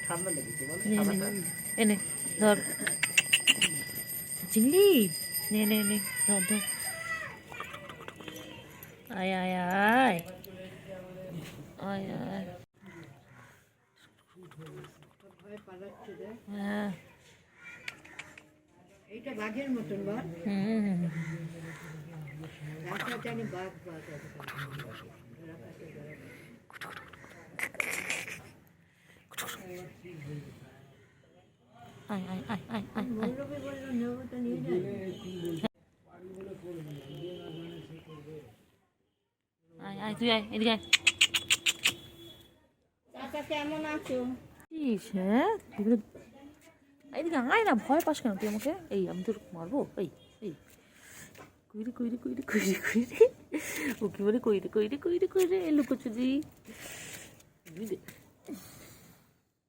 ঠান্ডা লেগেছে এনে ধর চিংড়ি, নে নে নে ধর ধর, আয় আয় আয় আয় আয়। হ্যাঁ এইটা বাঘের মতন বা জানি বাঘ বাঘ আয় আয় আয় আয় আয় আয়। বললো নেবো তো নিয়ে যায়। আয় আয় তুই আয় এদিকে আয়। চাচা কেমন আছো? ইস হ্যাঁ এদিকে আয় না, ভয় পাস কেন তুই আমাকে? এই আমি তোর মারবো? এই এই কইরে কইরে কইরে কইরে কইরে ও কি বলে কইরে কইরে কইরে কইরে এলো কচুদি।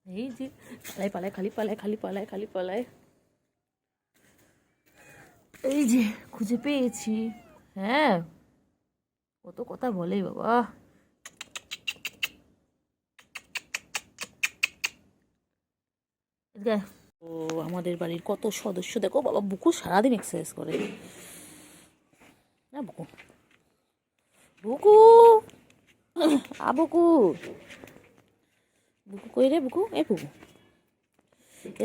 এই যে পালায় পালায় খালি পালায় খালি পালায় খালি পালায়। এই যে খুঁজে পেয়েছি। হ্যাঁ কত কথা বলে বাবা। ও আমাদের বাড়ির কত সদস্য দেখো বাবা, বুকু সারাদিন এক্সারসাইজ করে। না বুকু বুকু বুকু বুকু কই রে বুকু? এই বুকু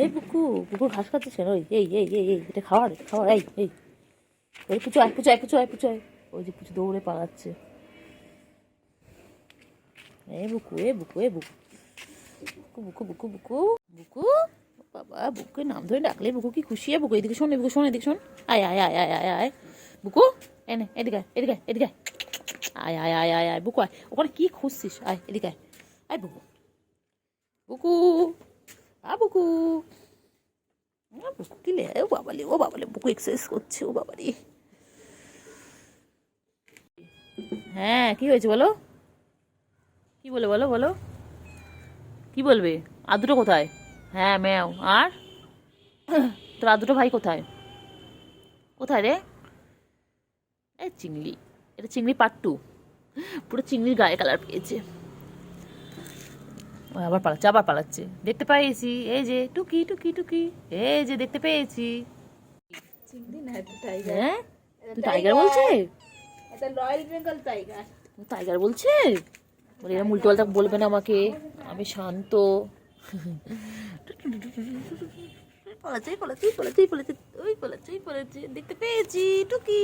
এই বুকু, বুকুর ঘাস খাচ্ছে। ওই এই এই এই এই এটা খাওয়ার খাওয়ার। এই এই ওই পুচু আয় পুচু আয় পুচু আয় পুচু আয়। ওই যে পুচু দৌড়ে পালাচ্ছে। এ বুকু এ বুকু এ বুকু বুকু বুকু বুকু বুকু বাবা, বুকুকে নাম ধরে ডাকলে বুকু কি খুশি। বুকু এদিকে শোন, বুকু শোন, এদিকে শোন। আয় আয় আয় আয় আয় আয় বুকু এনে এদিকে এদিকে এদিকে আয় আয় আয় আয় আয় বুকু আয়। ওখানে কি খুঁজছিস? আয় এদিকে আয় আয় বুকু বুকু বুকু বুকু কি লে? ও বাবালে ও বাবালে বুকু এক্সারসাইজ করছে। ও বাবারে হ্যাঁ কি হয়েছে বলো? কি বলে বলো বলো কি বলবে? আর দুটো কোথায়? হ্যাঁ ম্যাও। আর তোর আর দুটো ভাই কোথায়? কোথায় রে? এই চিংড়ি, এটা চিংড়ি পাট্টু, পুরো চিংড়ির গায়ে কালার পেয়েছে। ও আবার পালাচ্ছে আবার পালাচ্ছে। দেখতে পেয়েছি, এই যে টুকি টুকি টুকি, এই যে দেখতে পেয়েছি। চিংড়ি না, এটা টাইগার। হ্যাঁ তুই টাইগার বলছে? এটা রয়্যাল বেঙ্গল টাইগার। টাইগার বলছে? বলে এরকম উল্টো পাল্টা বলবে না আমাকে, আমি শান্ত। পলাচ্ছে পলাচ্ছে পলাচ্ছে পলাচ্ছে ওই পলাচ্ছে পলাচ্ছে। দেখতে পেয়েছি টুকি।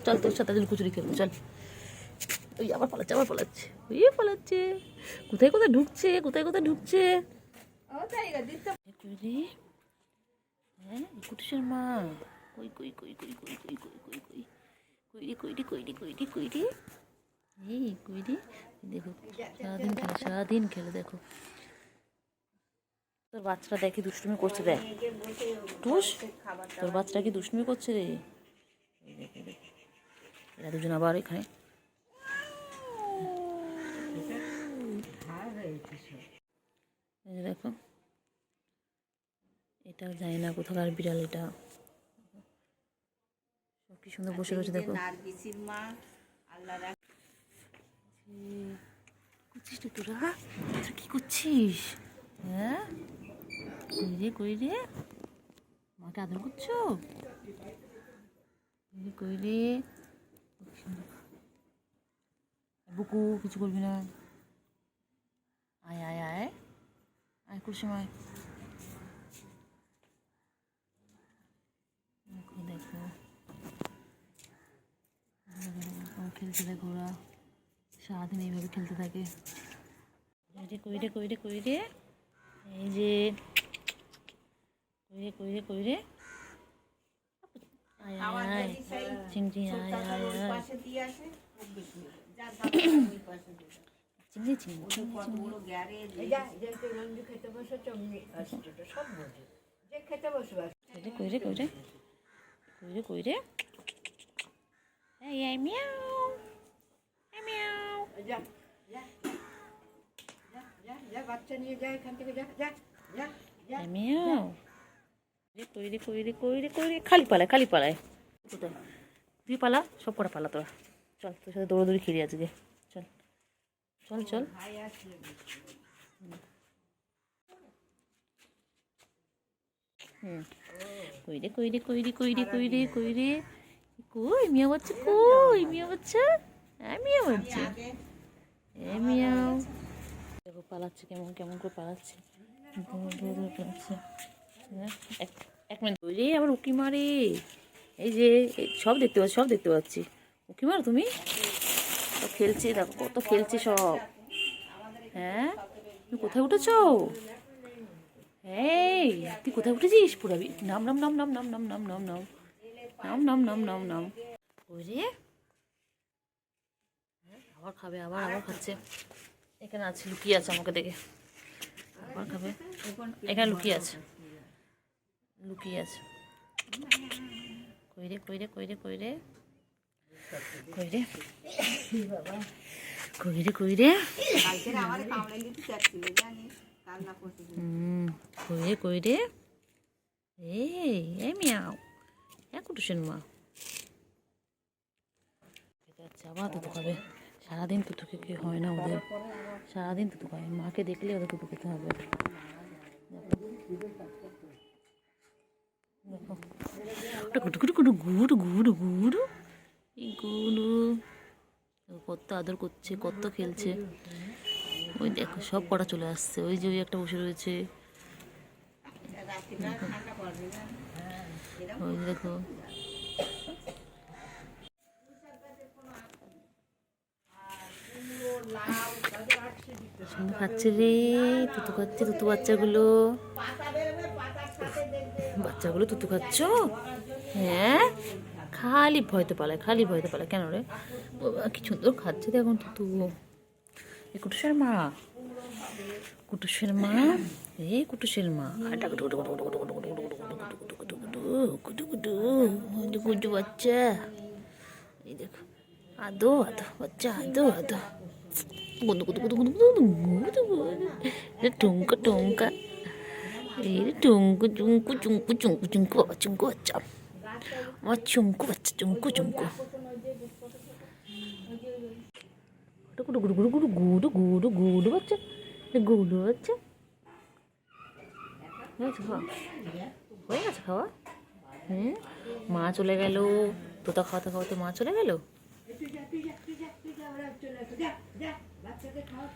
চল তোর সাথে লুকোচুরি খেলবো চল। ওই আবার পালাচ্ছে আবার পালাচ্ছে ওই পালাচ্ছে। কোথায় কোথায় ঢুকছে কোথায় কোথায় ঢুকছে। ও টাইগার দিতে কই রে? হ্যাঁ কুটুসের মা কই কই কই কই কই কই কই কই কই কই রে কই রে কই রে কই রে কই রে? এই কই রে? দেখো সারাদিন খেলে দেখো। তোর বাচ্চাটা দেখি দুষ্টুমি করছে। দেখ টুস, তোর বাচ্চাটা কি দুষ্টুমি করছে রে? এরা দুজন আবার এখানে। দেখো এটা জানি না কোথাকার বিড়াল। এটা কি সুন্দর বসে রয়েছে দেখো। নার্গিসির মা আল্লাহ করছিস তো তোরা? তোরা কি করছিস? হ্যাঁ কই রে কই রে? মাকে আদর করছো? কই রে? বুকু কিছু করবি না। আয় আয় আয় আয় কুসুমায়। দেখো দেখো খেলতে দেখো, ওরা সারাদিন এইভাবে খেলতে থাকে। এই যে কই রে কই রে কই রে? এই যে কই রে কই রে কই রে? আয় আয় আয় চিংড়ি আয় আয় আয় চিংড়ি চিংড়ি খেতে বসে চমনি সব বোঝে যে খেতে বসবে। কই রে কই রে কই রে কই রে? এই আই মিয়াও মিয়াও। যা যা যা যা যা বাচ্চা নিয়ে যা এখান থেকে যা যা যা যা মিয়াও। কই রে কই রে কই রে কই রে? খালি পালায় খালি পালায়। কোথায় তুই পালা? সব কটা পালা তোরা। চল তোর সাথে দৌড়াদৌড়ি খেলি আজকে চল। চল চল। ভাই আসলে হুম, কইরে কইরে কইরে কইরে কইরে কইরে কই মিয়া বাচ্চা, কই মিয়া বাচ্চা, হ্যাঁ মিয়া বাচ্চা, হ্যাঁ মিয়াও। দেখো পালাচ্ছে, কেমন কেমন করে পালাচ্ছে, দৌড় দৌড় দৌড় পালাচ্ছে। হ্যাঁ, এক মিনিট। ওই রে আবার উকি মারে, এই যে সব দেখতে পাচ্ছি, সব দেখতে পাচ্ছি। উকি মারো তুমি, সব খেলছে, দেখো কত খেলছে সব। হ্যাঁ, তুমি কোথায় উঠেছো? এই তুই কোথায় উঠেছিস? পুরাবি, নাম নাম নাম নাম নাম নাম নাম নাম নাম নাম নাম নাম নাম নাম। ওই রে আবার খাবে, আবার আবার খাচ্ছে। এখানে আছে, লুকিয়ে আছে আমাকে দেখে, আবার খাবে। এখানে লুকিয়ে আছে, লুকিয়ে আছে। কইরে কইরে কইরে কইরে কইরে কইরে কইরে কইরে কইরে। এই মিয়াও, হ্যাঁ কুটুসের মা। আচ্ছা, আবার দুধ খাবে। সারাদিন তুতু খেতে হয় না ওদের, সারাদিন তুতু খায়। মাকে দেখলে ওদের তুতু খেতে হবে। দেখো ওটা গুটু গুটু গুটু গুড় গুড় গুড়, এই গুড়ু কত আদর করছে, কত খেলছে। ওই দেখো সব কটা চলে আসছে, ওই যে ওই একটা বসে রয়েছে, ওই দেখো খাচ্ছে রে, তুতু খাচ্ছে, তুতু বাচ্চাগুলো, বাচ্চাগুলো তুতু খাচ্ছ? হ্যাঁ, খালি ভয়তে পালায়, খালি ভয়তে পালায়। কেন রে বাবা, কি সুন্দর খাচ্ছে তো এখন তুতু। এই কুটুসের মা, কুটুসের মা, এই কুটুসের মা। কুটু বাচ্চা, এই দেখো, আদো আদো বাচ্চা, আদো আদো। গুদু গুদু গুদু গুদু গুদু গুদু গুদু। টুঙ্কা টুঙ্কা, এই টুঙ্কু চুঙ্কু চুঙ্কু চুঙ্কু চুঙ্কু বাবা, চুঙ্কু বাচ্চা, আমার চুঙ্কু বাচ্চা, চুঙ্কু চুঙ্কু। গুডু গুডু গুডু গুডু গুডু গুডু গুডু বাচ্চা, গুডু বাচ্চা। হয়েছে খাওয়া, হয়ে গেছে খাওয়া। হুম, মা চলে গেল, তোতা খাওয়াতে খাওয়াতে মা চলে গেল। বাচ্চাকে খাওয়া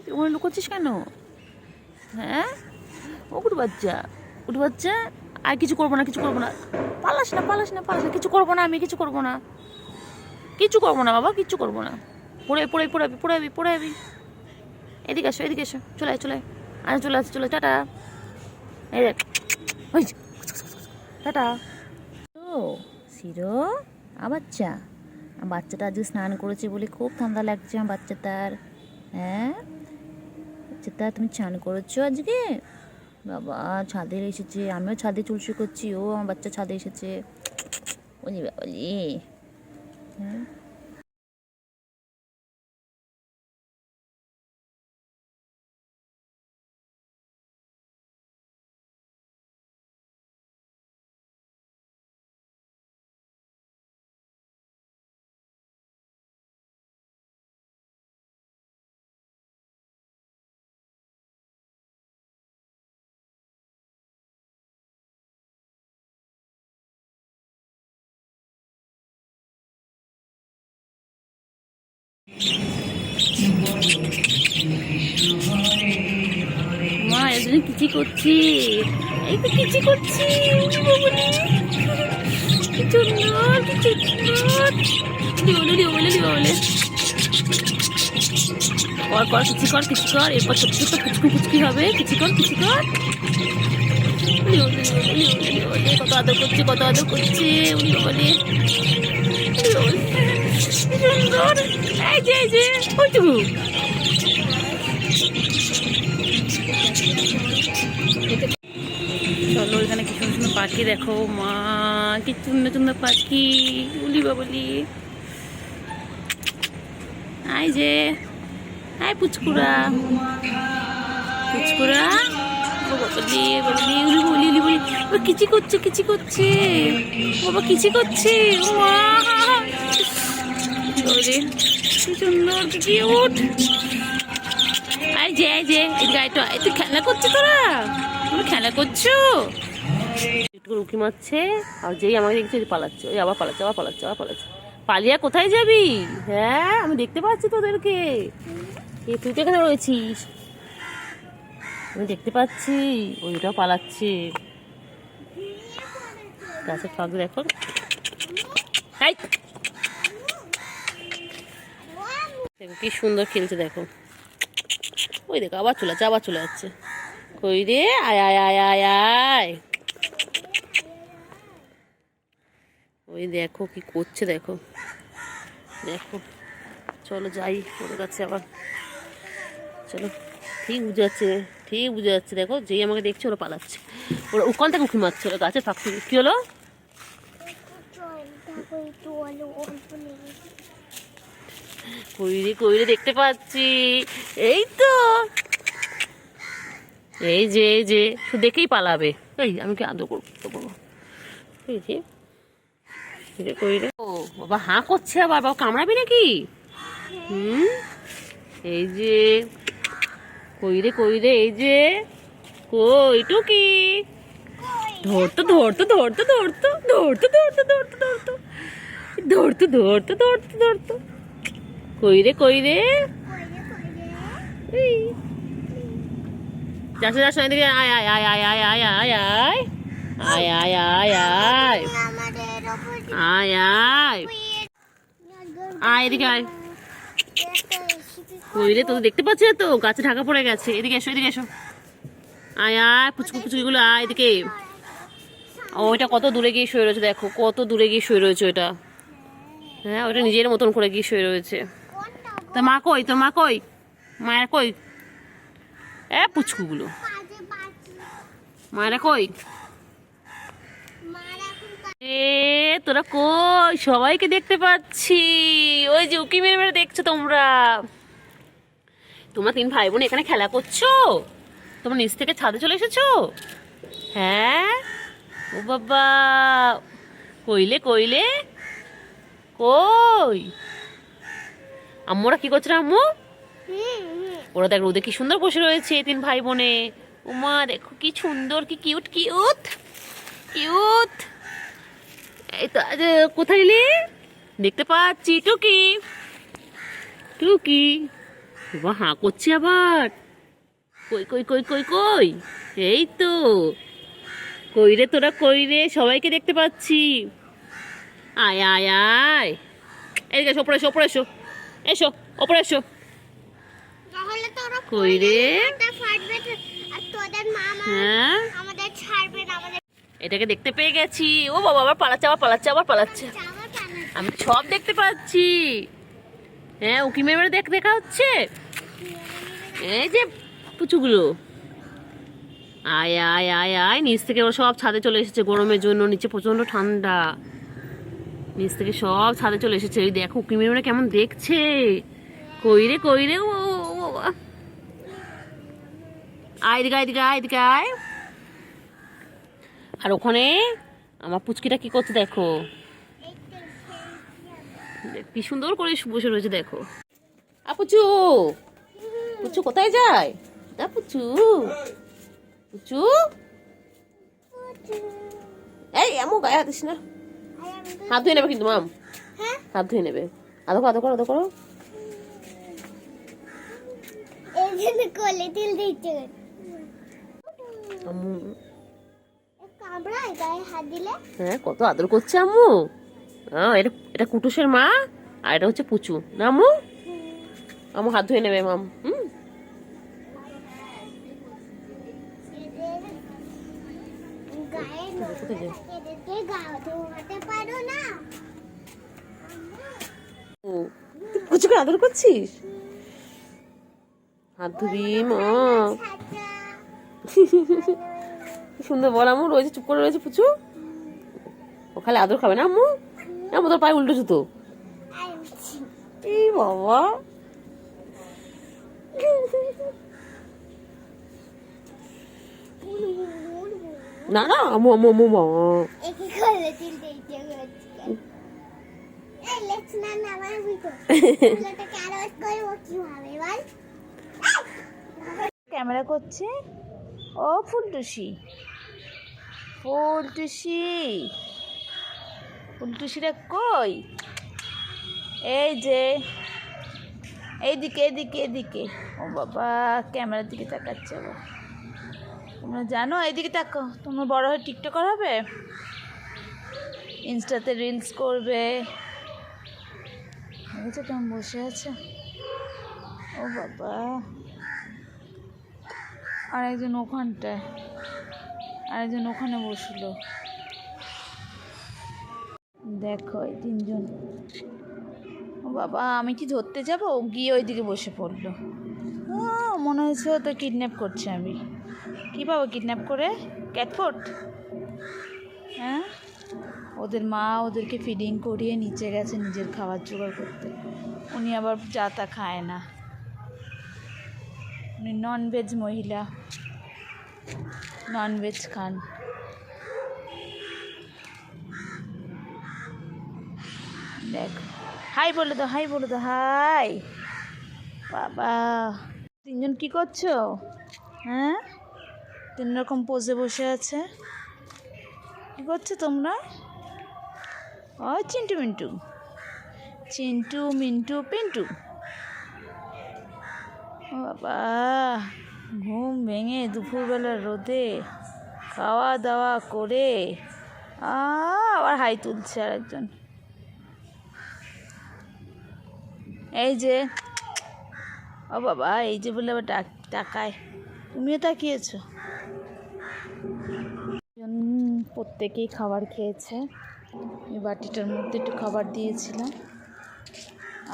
তুই ওখানে লুকোচ্ছিস কেন? হ্যাঁ, ও গুড বাচ্চা, গুড বাচ্চা। আর কিছু করবো না, কিছু করবো না। পালাস না, পালাস না, পালাস না। কিছু করবো না, আমি কিছু করবো না, কিছু করবো না বাবা, কিচ্ছু করবো না। পড়ে পড়ে পড়াবি, পড়াবি, পড়াবি। এদিকে এসো, এদিকে এসো, চলে আয়, চলে আয়। আরে চলে আসছে, চলে, টাটা। এই দেখ, হয়েছে, টাটা। ও শিরো, বাচ্চা, বাচ্চাটা আজকে স্নান করেছে বলে খুব ঠান্ডা লাগছে আমার বাচ্চাটার। হ্যাঁ বাচ্চাটা, তুমি স্নান করেছো আজকে? বাবা ছাদে এসেছে, আমিও ছাদে চুলসি করছি, ও আমার বাচ্চা ছাদে এসেছে। ওলি বাবালি। হ্যাঁ মা এজন্য কিচি করছি, এই তো কিচি করছি। কি সুন্দর, কি সুন্দর। লিওলে লিওলে লিওলে কর কর, কিচি কর, কিচি কর। এরপর ছোট ছোট কুচকু কুচকি হবে। কিচি কর, কিচি কর। লিওলে লিওলে লিওলে লিওলে। কত আদর করছে, কত আদর করছে। লিওলে লিওলে, কি সুন্দর। এই যে, এই যে, ওইটুকু। চলো, এখানে কি সুন্দর সুন্দর পাখি দেখো মা, কি সুন্দর সুন্দর পাখি। উলি বাবলি। আই যে, আই পুচকুরা, পুচকুরা। বাবলি বাবলি, উলি বলি, উলি বলি। ও কিচি করছে, কিচি করছে বাবা, কিচি করছে। ও মা, ওরে কি সুন্দর, কি কিউট। আই যে, আই যে, এই গাইটা, তুই খেলা করছিস? তুমি খেলা করছো? একটু উঁকি মারছে, আর যেই আমাকে দেখছে পালাচ্ছে। ওই আবার পালাচ্ছে, আবার পালাচ্ছে, আবার পালাচ্ছে। পালিয়া কোথায় যাবি? হ্যাঁ আমি দেখতে পাচ্ছি তোদেরকে। তুই তো এখানে রয়েছিস, আমি দেখতে পাচ্ছি। ওইটাও পালাচ্ছে। গাছের ফাঁক দেখো। দেখো কি সুন্দর খেলছে, দেখো। ওই দেখো আবার চলে যাচ্ছে, আবার চলে যাচ্ছে। কই রে, আয় আয় আয় আয় আয়। ওই দেখো কি করছে, দেখো দেখো। চলো যাই ওর কাছে আবার, চলো। ঠিক বুঝে যাচ্ছে, ঠিক বুঝে যাচ্ছে। দেখো যেই আমাকে দেখছে ওরা পালাচ্ছে। ওরা ওখান থেকে উঁকি মারছে, ওরা গাছের ফাঁক থেকে। কি হলো? কইরে কইরে দেখতে পাচ্ছি, এই তো, এই যে, এই যে, শুধু দেখেই পালাবে। এই আমি কি আদর করবো? এই যে কইরে, ও বাবা হাঁ করছে আবার, বাবা কামড়াবি নাকি? এই যে কইরে কইরে, এই যে কই টুকি, ধরতো ধরতো ধরতো ধরতো ধরতো ধরতো ধরতো ধরতো ধরতো ধরতো ধরতো ধরতো। কইরে কইরে, যাচ্ছে যাচ্ছে, এদিকে আয় আয় আয় আয় আয় আয় আয় আয় আয় আয় আয় আয় আয় আয় আয়, এদিকে আয়। কইরে তোকে দেখতে পাচ্ছি না তো, গাছে ঢাকা পড়ে গেছে। এদিকে এসো, এদিকে এসো। আয় আয় পুচকু পুচকুগুলো, আয় এদিকে। ওইটা কত দূরে গিয়ে শুয়ে রয়েছে, দেখো কত দূরে গিয়ে শুয়ে রয়েছে ওইটা। হ্যাঁ ওইটা নিজের মতন করে গিয়ে শুয়ে রয়েছে। তোর মা কই, তোর মা কই, মায়ের কই? পুচকুগুলো মায়েরা কই? তোরা কই? সবাইকে দেখতে পাচ্ছি। ওই যে উকি মেরে মেরে দেখছো তোমরা। তোমরা 3 ভাই বোন এখানে খেলা করছো? তোমরা নিচ থেকে ছাদে চলে এসেছো? হ্যাঁ, ও বাবা, কইলে কইলে, কই আম্মুরা কি করছে? আম্মু ওরা দেখ রোদে কি সুন্দর বসে রয়েছে 3 ভাই বোনে। উমা দেখো কি সুন্দর, কি কিউট কিউট কিউট। এই তো কোথায় এলে? দেখতে পাচ্ছি টুকি, টুকি বাবা হাঁ করছে আবার। কই কই কই কই কই, এই তো কই রে তোরা, কই রে, সবাইকে দেখতে পাচ্ছি। আয় আয় আয়, এদিকে এসো, ওপরে এসো, ওপরে এসো, এসো ওপরে এসো। তাহলে তো ওরা কই রে? ফাটবে আর তোদের মা হ্যাঁ আমাদের ছাড়বে না, আমাদের এটাকে দেখতে পেয়ে গেছি। ও বাবা আবার পালাচ্ছে, আবার পালাচ্ছে, আবার পালাচ্ছে। জামা টানা। আমি সব দেখতে পাচ্ছি। হ্যাঁ উকি মেরে দেখা হচ্ছে। এই যে পুচুগুলো, আয় আয় আয় আয়, নিচ থেকে ওরা সব ছাদে চলে এসেছে গরমের জন্য। নিচে প্রচন্ড ঠান্ডা, নিচ থেকে সব ছাদে চলে এসেছে। ওই দেখো উকি মেরে কেমন দেখছে। কই রে কই রে, ও বাবা, আয় এদিকে, এদিকে আয়, এদিকে আয়। আর ওখানে আমার পুচকিটা কি করছে দেখো, কি সুন্দর করে বসে রয়েছে দেখো। পুচু, পুচু কোথায় যায়? পুচু, পুচু, এই এমন গায়ে হাত দিস না। হাত ধুয়ে নেবে কিন্তু মাম, হ্যাঁ হাত ধুয়ে নেবে। আদো করো, আদো করো, আদো করো। এই জন্য কোলে তিল দিচ্ছে। কামড়ায় গায়ে হাত দিলে। হ্যাঁ কত আদর করছে আম্মু। এটা এটা কুটুসের মা, আর এটা হচ্ছে পুচু না আম্মু। আম্মু হাত ধুয়ে নেবে মাম। গায়ে এদেরকে গা ধোয়াতে পারো না। পুচুকে আদর করছিস? হাত ধুবি মা। কি সুন্দর বল আম্মু, রয়েছে চুপ করে রয়েছে পুচু। ও খালি আদর খাবে না আম্মু? আম্মু তোর পায়ে উল্টো জুতো। এই বাবা, না না আম্মু আম্মু আম্মু মা। একে কোলে তিল দিচ্ছে। এই লেটস না আমার ভিতর। এটাকে আরো করে কিভাবে বল? ক্যামেরা করছে। ও ফুলটুসি, ফুলটুসি, ফুলটুসিটা কই? এই যে এইদিকে এদিকে এদিকে। ও বাবা ক্যামেরার দিকে তাকাচ্ছে। তোমরা জানো, এইদিকে তাকো, তোমরা বড় হয়ে টিকটকার হবে, ইনস্টাতে রিলস করবে। দেখেছো কেমন বসে আছে? ও বাবা, আর একজন ওখানটায়, আর একজন ওখানে বসলো। দেখো এই তিনজন। ও বাবা, আমি কি ধরতে যাব? গিয়ে ওইদিকে বসে পড়লো। ও মনে হয়েছে তো কিডন্যাপ করছে। আমি কি পাবো কিডন্যাপ করে? ক্যাটফুড? হ্যাঁ, ওদের মা ওদেরকে ফিডিং করিয়ে নিচে গেছে নিজের খাবার জোগাড় করতে। উনি আবার যা তা খায় না, উনি ননভেজ মহিলা, ননভেজ খান। দেখ, হাই বলে দাও, হাই বলে দাও, হাই। বাবা তিনজন কি করছো? হ্যাঁ, তিন রকম পোজে বসে আছে। কি করছো তোমরা? ও চিন্টু মিন্টু, চিন্টু মিন্টু পিন্টু। ও বাবা, ঘুম ভেঙে দুপুরবেলার রোদে খাওয়া দাওয়া করে আবার হাই তুলছে আরেকজন। এই যে, ও বাবা, এই যে বলে আবার তাকায়। তুমিও তাকিয়েছো। প্রত্যেকেই খাবার খেয়েছে। এই বাটিটার মধ্যে একটু খাবার দিয়েছিলাম,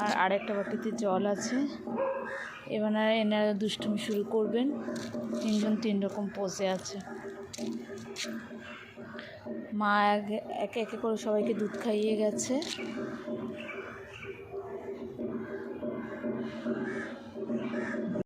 আর আরেকটা বাটিতে জল আছে। এবার এনারা দুষ্টুমি শুরু করবেন। তিনজন তিন রকম পোজে আছে। মা একে একে করে সবাইকে দুধ খাইয়ে গেছে।